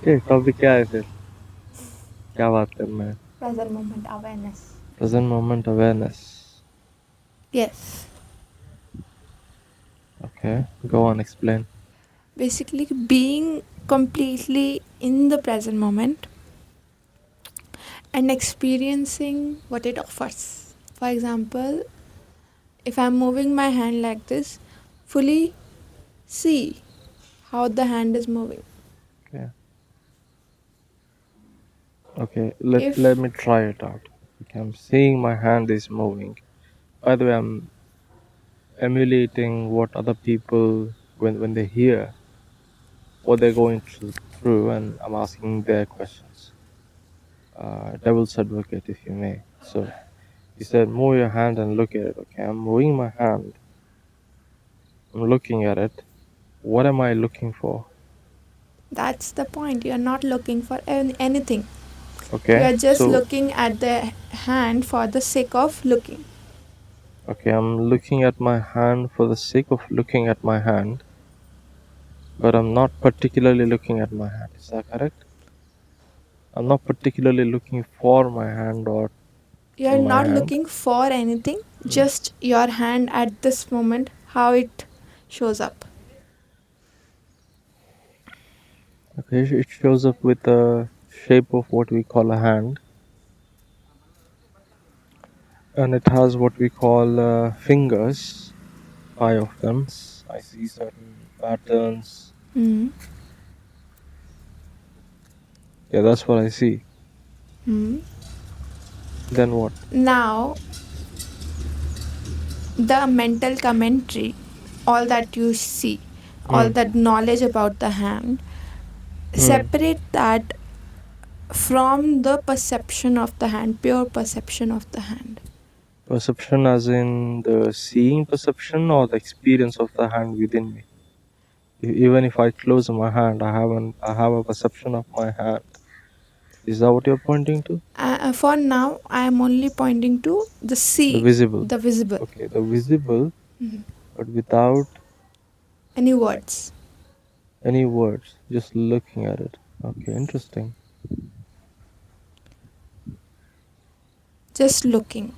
ये टॉपिक क्या है फिर? क्या बात करना है? Present moment awareness. Present moment awareness. Yes. Okay, go on, explain. Basically, being completely in the present moment and experiencing what it offers. For example, if I'm moving my hand like this, fully see how the hand is moving. Okay. Okay, let If me try it out. Okay, I'm seeing my hand is moving. By the way, I'm emulating what other people when they hear what they're going through, and I'm asking their questions. Devil's advocate, if you may. So you said move your hand and look at it. Okay, I'm moving my hand. I'm looking at it. What am I looking for? that's the point, you are not looking for anything. You Okay, are just so looking at the hand for the sake of looking. okay, I'm looking at my hand for the sake of looking at my hand, but I'm not particularly looking at my hand. Is that correct? I'm not particularly looking for my hand or You are in my not hand. looking for anything, just your hand at this moment, how it shows up. Okay, it shows up with the shape of what we call a hand, and it has what we call fingers, 5 of them. I see certain patterns. Hmm. Yeah, that's what I see. Hmm. Then what? Now, the mental commentary, all that you see, all Hmm. that knowledge about the hand, Hmm. separate that from the perception of the hand, pure perception of the hand. Perception, as in the seeing perception, or the experience of the hand within me. Even if I close my hand, I have a perception of my hand. Is that what you're pointing to? For now, I am only pointing to the The see, visible. the visible. Okay, the visible, Mhm. but without Any words. any words, just looking at it. Okay, interesting. Just looking.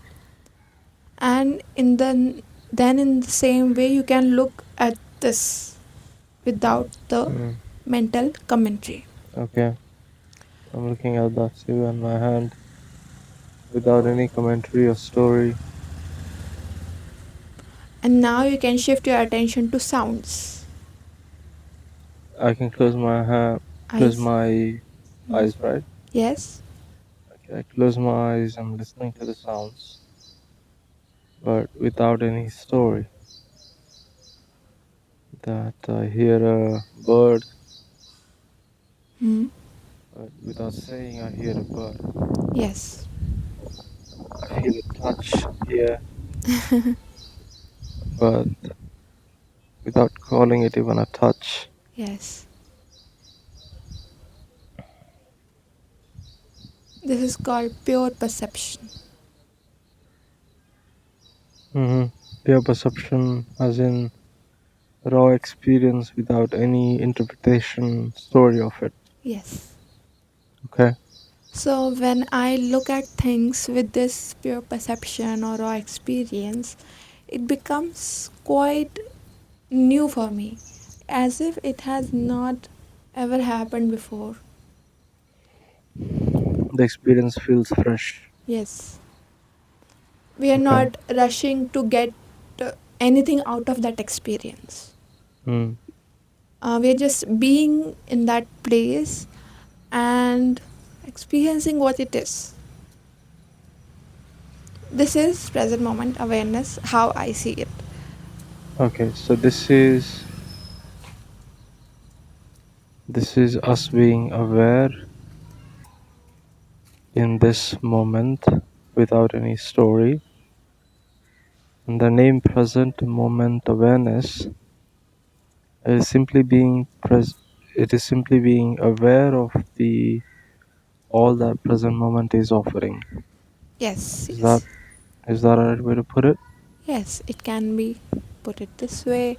And then in the same way you can look at this without the Mm. mental commentary. Okay, I'm looking at that too in my hand without any commentary or story. And now you can shift your attention to sounds. I can close my hand, close Eyes. my eyes, right? Yes. Okay, I close my eyes. I'm listening to the sounds, but without any story. That I hear a bird, Hmm. but without saying I hear a bird. Yes. I feel a touch here, but without calling it even a touch. Yes. This is called pure perception. Pure perception, as in raw experience without any interpretation story of it. Yes. Okay. So when I look at things with this pure perception or raw experience, it becomes quite new for me, as if it has not ever happened before. The experience feels fresh. Yes. We are Okay. not rushing to get anything out of that experience. Mm. We are just being in that place and experiencing what it is. This is present moment awareness, how I see it. Okay, so this is us being aware in this moment without any story. And the name present moment awareness is simply being it is simply being aware of the all that present moment is offering. Yes, Is that yes. is that a right way to put it? Yes, it can be put it this way.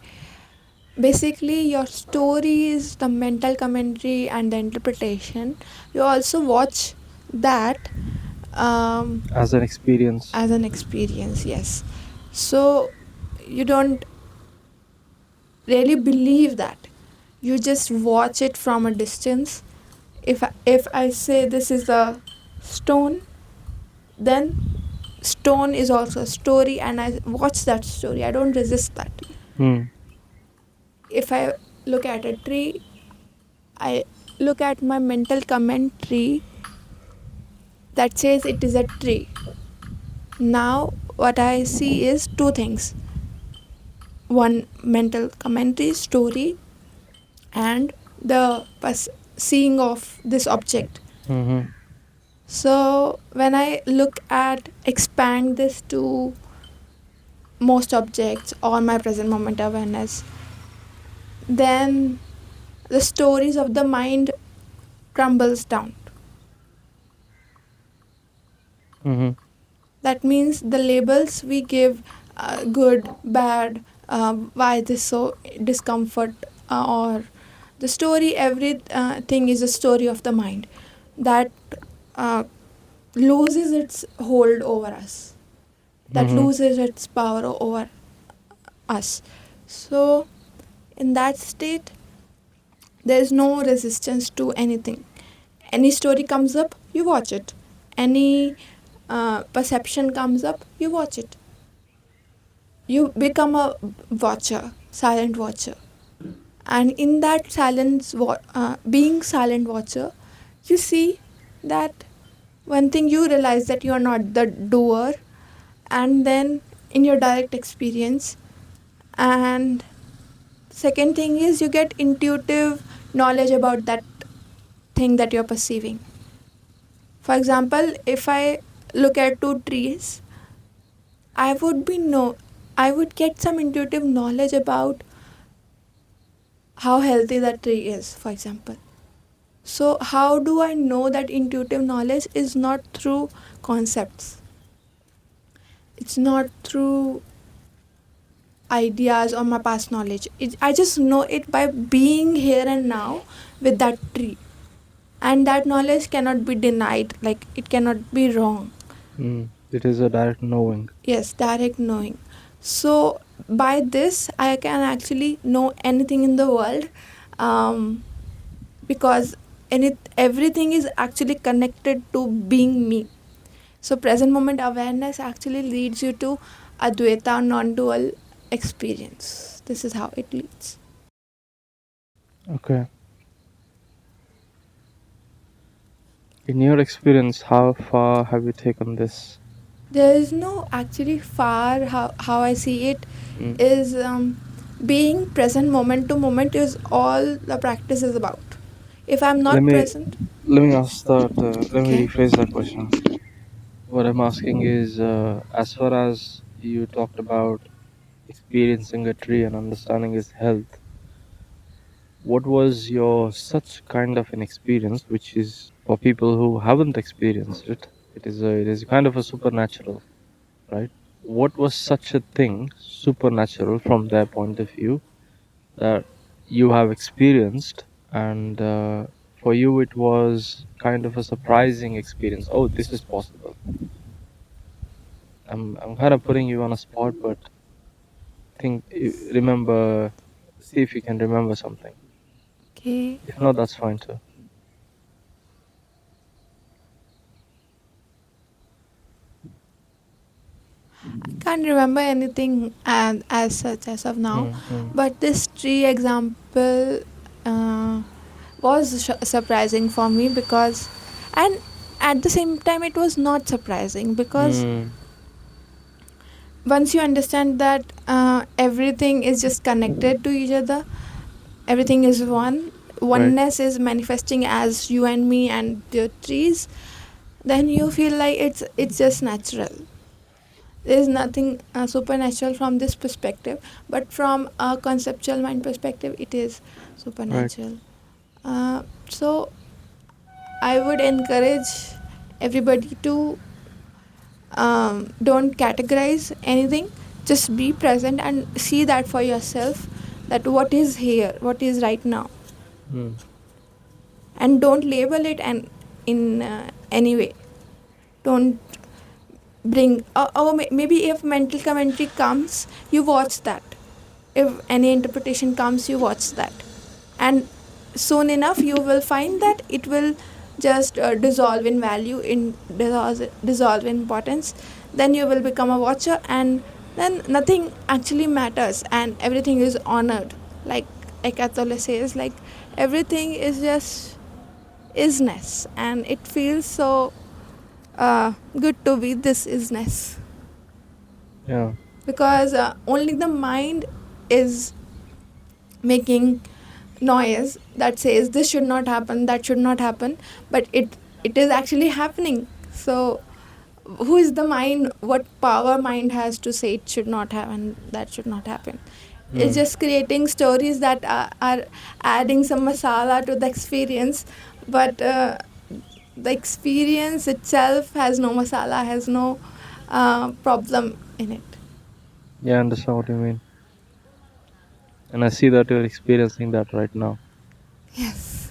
Basically, your story is the mental commentary and the interpretation. You also watch that As an experience. as an experience, yes. So you don't really believe that. You just watch it from a distance. If I say this is a stone, then stone is also a story, and I watch that story. I don't resist that. Hmm. If I look at a tree, I look at my mental commentary that says it is a tree. Now, what I see is two things: one, mental commentary, story, and the seeing of this object. Mm-hmm. So, when I look at expand this to most objects or my present moment awareness, then the stories of the mind crumbles down. Mm-hmm. That means the labels we give, good, bad, why this so discomfort, or the story, everything is a story of the mind that uh, loses its hold over us, that Mm-hmm. loses its power over us. So, in that state, there is no resistance to anything. Any story comes up, you watch it. Any perception comes up, you watch it. You become a watcher, silent watcher. And in that being silent watcher, you see that one thing, you realize that you are not the doer, and then in your direct experience. And second thing is, you get intuitive knowledge about that thing that you're perceiving. For example, if I look at two trees, I would be no I would get some intuitive knowledge about how healthy that tree is, for example. So, how do I know that intuitive knowledge is not through concepts? It's not through ideas or my past knowledge. I just know it by being here and now with that tree. And that knowledge cannot be denied, like, it cannot be wrong. Mm. It is a direct knowing. Yes, direct knowing. So, by this, I can actually know anything in the world, um, because everything is actually connected to being me. So, present moment awareness actually leads you to Advaita, non dual experience. This is how it leads. Okay. In your experience, how far have you taken this? There is no actually far, how I see it Mm. is, being present moment to moment is all the practice is about. If I'm Let not me present, let me ask that. Let me okay. rephrase that question. What I'm asking is, as far as you talked about experiencing a tree and understanding its health, what was your such kind of an experience, which is for people who haven't experienced it? It is kind of a supernatural, right? What was such a thing supernatural from their point of view that you have experienced, and for you it was kind of a surprising experience? Oh, this is possible. I'm kind of putting you on a spot, but remember, see if you can remember something. Okay. If not, that's fine too. Can't remember anything as such as of now, Mm-hmm. but this tree example uh, was surprising for me, because, and at the same time, it was not surprising, because Mm, once you understand that everything is just connected to each other, everything is one, right, oneness is manifesting as you and me and the trees, then you feel like it's just natural. There is nothing supernatural from this perspective, but from a conceptual mind perspective, it is right. supernatural. So I would encourage everybody to, don't categorize anything, just be present and see that for yourself, that what is here, what is right now, Mm. and don't label it and in any way. Don't bring maybe if mental commentary comes, you watch that. If any interpretation comes, you watch that, and soon enough you will find that it will just dissolve in value, in dissolve in importance. Then you will become a watcher, and then nothing actually matters and everything is honored. Like Eckhart Tolle says, like everything is just isness, and it feels so good to be this isness, Yeah. because only the mind is making noise that says this should not happen, that should not happen, but it is actually happening. So who is the mind? What power mind has to say it should not happen, that should not happen? It's Mm. just creating stories that are adding some masala to the experience, but the experience itself has no masala, has no problem in it. Yeah, I understand what you mean. And I see that you're experiencing that right now. Yes,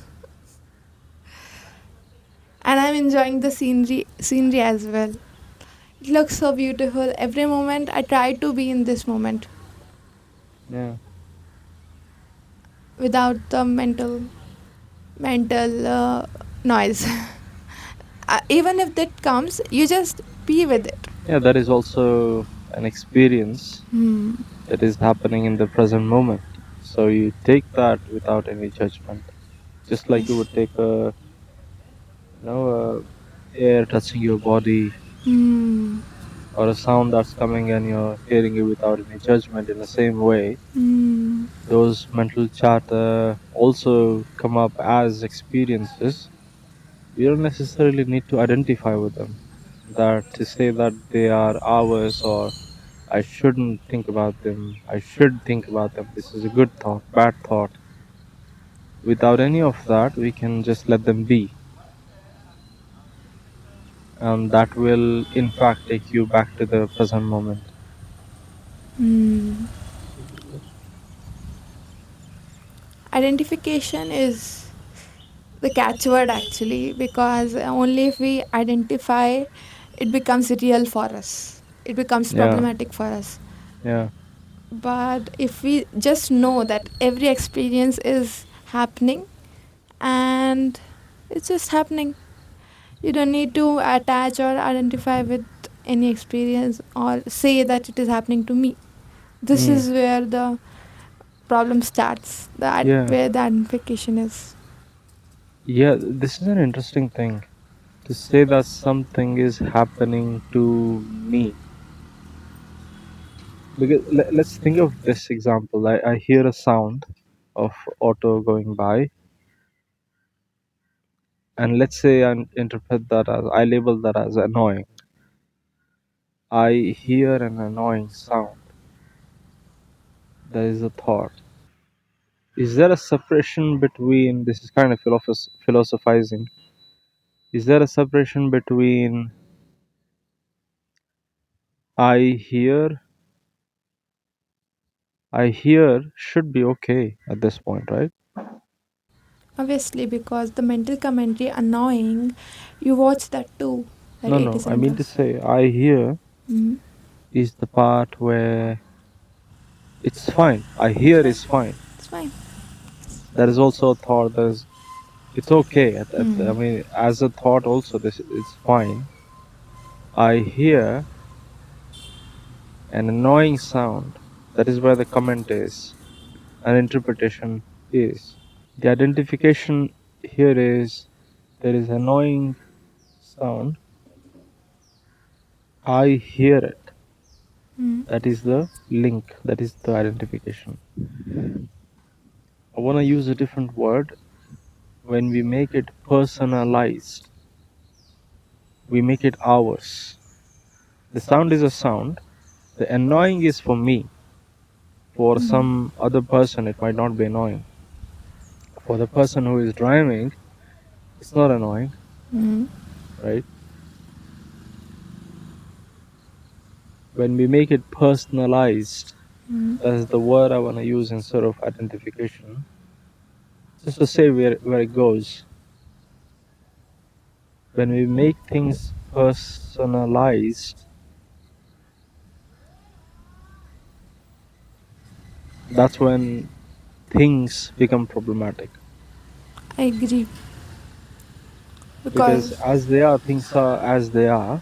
and I'm enjoying the scenery as well. It looks so beautiful. Every moment I try to be in this moment Yeah. without the mental noise. Even if that comes, you just be with it. Yeah, that is also an experience Hmm. that is happening in the present moment. So you take that without any judgment. Just like you Yes. would take air touching your body, Hmm. or a sound that's coming and you're hearing it without any judgment. In the same way, Hmm. those mental chatter also come up as experiences. We don't necessarily need to identify with them. That to say that they are ours, or I shouldn't think about them, I should think about them, this is a good thought, bad thought. Without any of that, we can just let them be. And that will, in fact, take you back to the present moment. Hmm. Identification is the catchword actually, because only if we identify, it becomes real for us. It becomes Yeah, problematic for us. yeah. But if we just know that every experience is happening and it's just happening, you don't need to attach or identify with any experience or say that it is happening to me. This Mm. is where the problem starts, that Yeah, where the identification is. yeah, this is an interesting thing. To say that something is happening to me. Because let's think of this example. I hear a sound of auto going by, and let's say I interpret that as, I label that as annoying. I hear an annoying sound. There is a thought. Is there a separation between, this is kind of philosophizing, is there a separation between I hear, I hear should be okay at this point, right? Obviously, because the mental commentary annoying, you watch that too, that No, 80 no, I mean to seconds. say, I hear Mm-hmm. is the part where it's fine. I It's hear fine. is fine. It's fine. There is also a thought. There's it's okay. I Mm. mean, as a thought, also this it's fine. I hear an annoying sound. That is where the comment is, and interpretation is. The identification here is there is annoying sound. I hear it. Mm. That is the link. That is the identification. I want to use a different word. When we make it personalized, we make it ours. The sound is a sound. The annoying is for me. For some other person, it might not be annoying. For the person who is driving, it's not annoying, Mm. right? When we make it personalized, That's the word I want to use instead of identification, just to say where it goes. When we make things personalized, that's when things become problematic. I agree. Because Because as they are, things are as they are.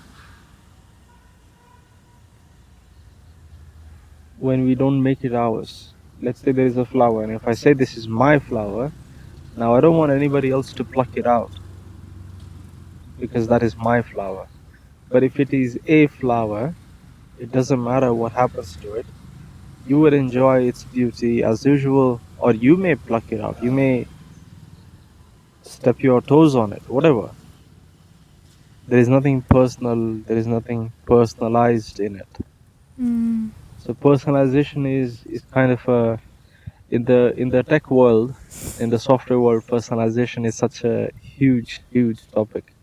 When we don't make it ours, let's say there is a flower, and if I say this is my flower, now I don't want anybody else to pluck it out because that is my flower. But if it is a flower, it doesn't matter what happens to it. You would enjoy its beauty as usual, or you may pluck it out. You may step your toes on it, whatever. There is nothing personal, there is nothing personalized in it. mm, So personalization is kind of a, in the tech world, in the software world, personalization is such a huge topic.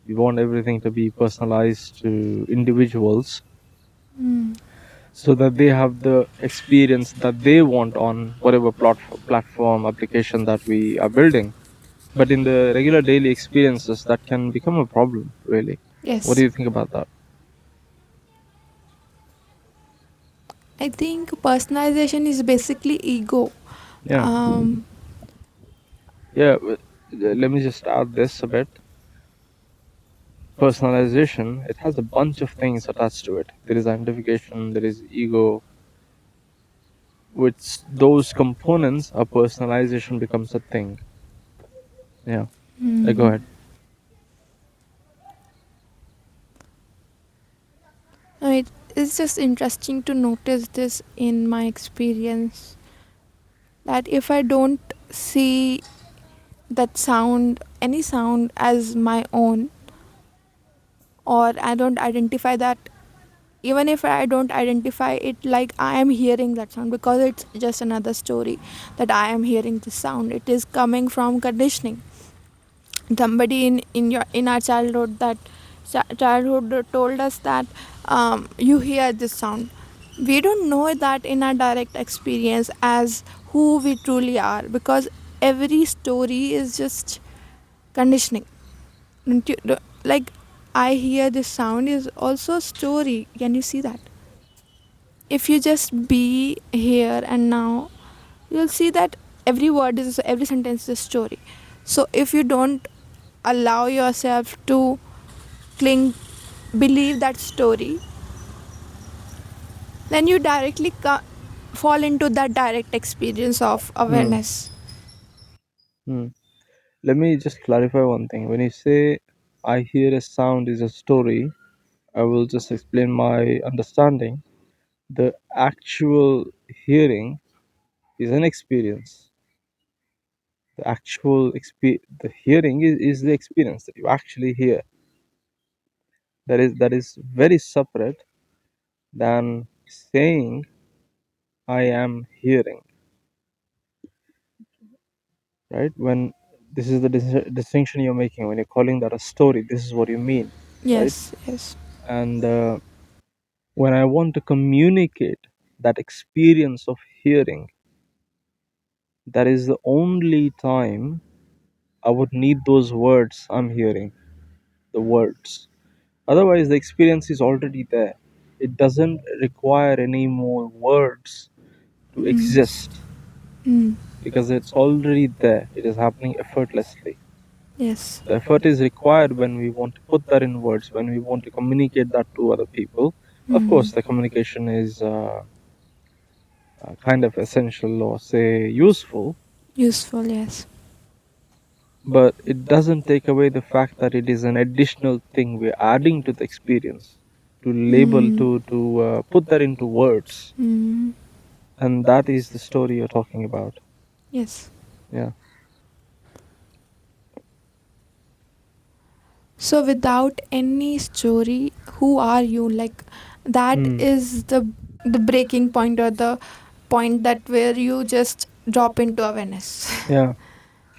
We want everything to be personalized to individuals mm, so that they have the experience that they want on whatever platform application that we are building. But in the regular daily experiences, that can become a problem, really. What do yes, you think about that? I think personalization is basically ego. Yeah, Um, yeah. Let me just add this a bit. Personalization, it has a bunch of things attached to it. There is identification, there is ego, which those components of personalization becomes a thing. Yeah. Go ahead. it's just interesting to notice this in my experience that if I don't see that sound, any sound as my own, or I don't identify that, even if I don't identify it like I am hearing that sound, because it's just another story that I am hearing this sound. It is coming from conditioning. Somebody in our childhood, that childhood told us that you hear this sound. We don't know that in our direct experience as who we truly are, because every story is just conditioning. Don't you, like, I hear this sound is also a story. Can you see that? If you just be here and now, you'll see that every sentence is a story. So if you don't allow yourself to cling, believe that story, then you directly fall into that direct experience of Hmm. awareness. Hmm. Let me just clarify one thing. When you say I hear a sound is a story, I will just explain my understanding. The actual hearing is an experience. The hearing is the experience that you actually hear. That is very separate than saying I am hearing, right? When this is the distinction you're making, when you're calling that a story, this is what you mean, right? Yes, yes. And when I want to communicate that experience of hearing, that is the only time I would need those words I'm hearing, the words. Otherwise, the experience is already there. It doesn't require any more words to exist Mm. because it's already there. It is happening effortlessly. Yes. The effort is required when we want to put that in words, when we want to communicate that to other people. Of Mm. course, the communication is kind of essential or say useful, Useful, yes. but it doesn't take away the fact that it is an additional thing we're adding to the experience, to label, Mm. to put that into words. Mm. And that is the story you're talking about. Yes. Yeah. So without any story, who are you? Like, that Hmm. is the breaking point, or the point that where you just drop into awareness. Yeah.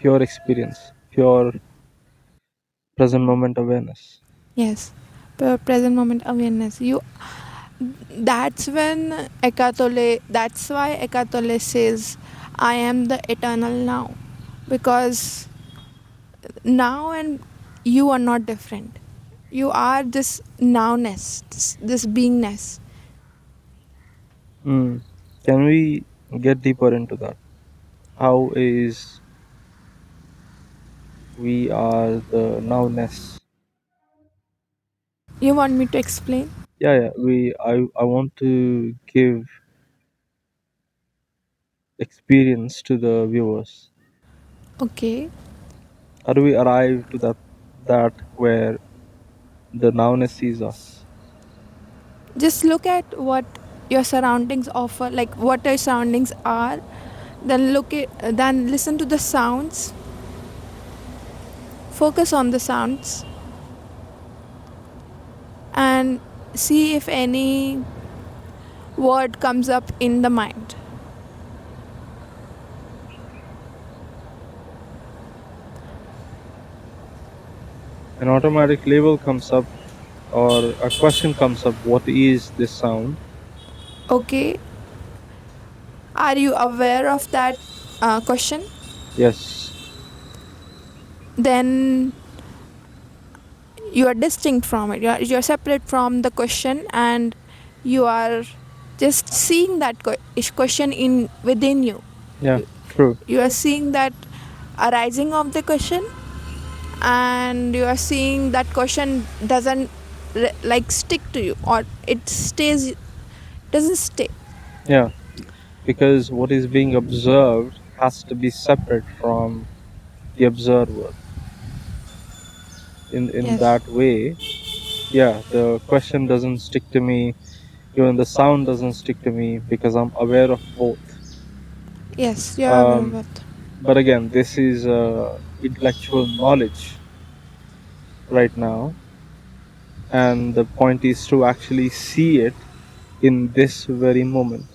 Pure experience, pure present moment awareness. Yes. Present moment awareness. You That's when Eckhart Tolle, that's why Eckhart Tolle says, I am the eternal now. Because now and you are not different. You are this nowness, this beingness. Hmm. Can we get deeper into that? How is we are the nowness? You want me to explain? Yeah, yeah. I want to give experience to the viewers. Okay. How do we arrive to that where the nowness sees us? Just look at what your surroundings offer, like what your surroundings are. Then listen to the sounds. Focus on the sounds and see if any word comes up in the mind. An automatic label comes up or a question comes up. What is this sound? Okay, are you aware of that question? Yes. Then you are distinct from it. You're separate from the question, and you are just seeing that question in within you. Yeah. you. True. You are seeing that arising of the question, and you are seeing that question doesn't like stick to you, or it stays, doesn't stay. Yeah. Because what is being observed has to be separate from the observer. In Yes, that way, yeah, the question doesn't stick to me, even the sound doesn't stick to me because I'm aware of both. yes, you're aware of Um, it. but again, this is intellectual knowledge right now, and the point is to actually see it in this very moment.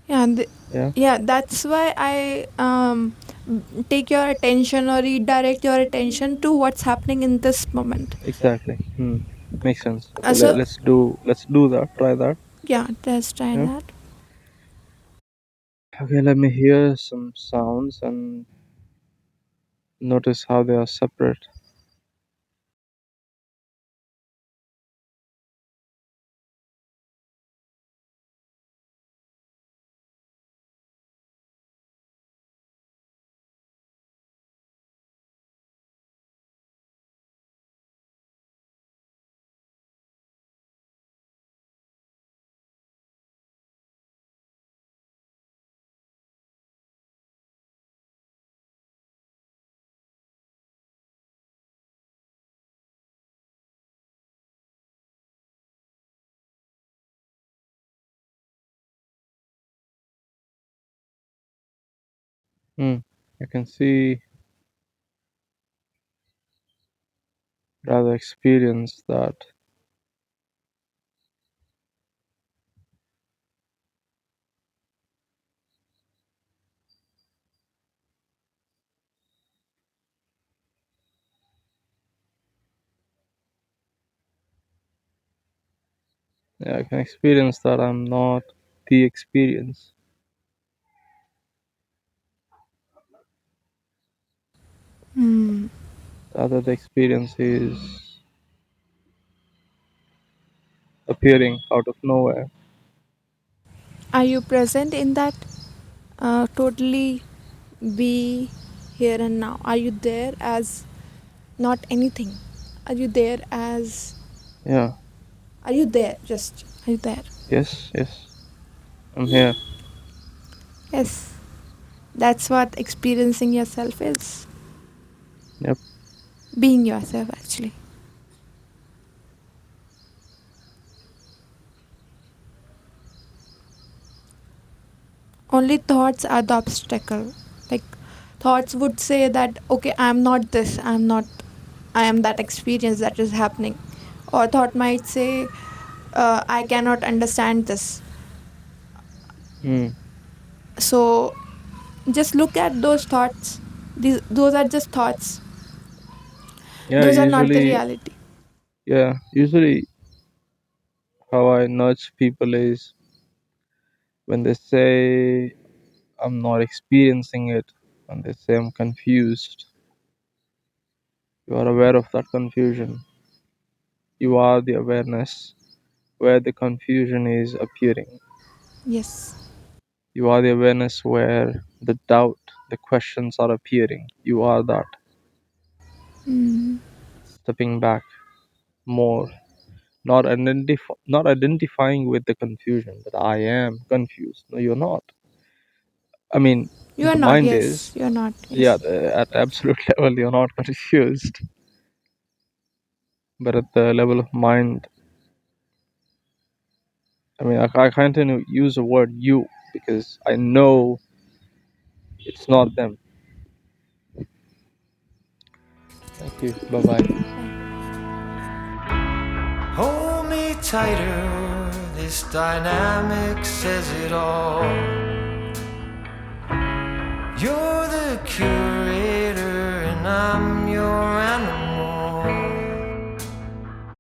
Yeah, Yeah, yeah, that's why I take your attention or redirect your attention to what's happening in this moment. exactly. Makes sense. Okay, So let's do that. Try that. yeah, let's try Yeah. that. Okay, let me hear some sounds and notice how they are separate. Hmm. I can see, rather experience that. Yeah, I can experience that I'm not the experience. Hmm. Rather, the experience is appearing out of nowhere. Are you present in that? Totally be here and now. Are you there as not anything? Are you there as? Yeah. Are you there? Just are you there? Yes. Yes. I'm here. Yes. That's what experiencing yourself is. Yep. Being yourself, actually. Only thoughts are the obstacle. Like, thoughts would say that, okay, I'm not this, I'm not, I am that experience that is happening. Or thought might say, I cannot understand this. Hmm. So, just look at those thoughts. Those are just thoughts, Yeah. those are not the Usually. reality. Yeah. Usually, How I nudge people is when they say I'm not experiencing it, when they say I'm confused, you are aware of that confusion. You are the awareness where the confusion is appearing. Yes. You are the awareness where the doubt, the questions are appearing. You are that. Mm. Stepping back more, not identifying with the confusion that I am confused. No, you're not. I mean, You are the not. mind Yes. is. You are not. Yeah, Yes. at absolute level, you're not confused. But at the level of mind, I mean, I can't even use the word you because I know it's not them. Thank you. Bye bye. Hold me tighter, this dynamic says it all. You're the curator and I'm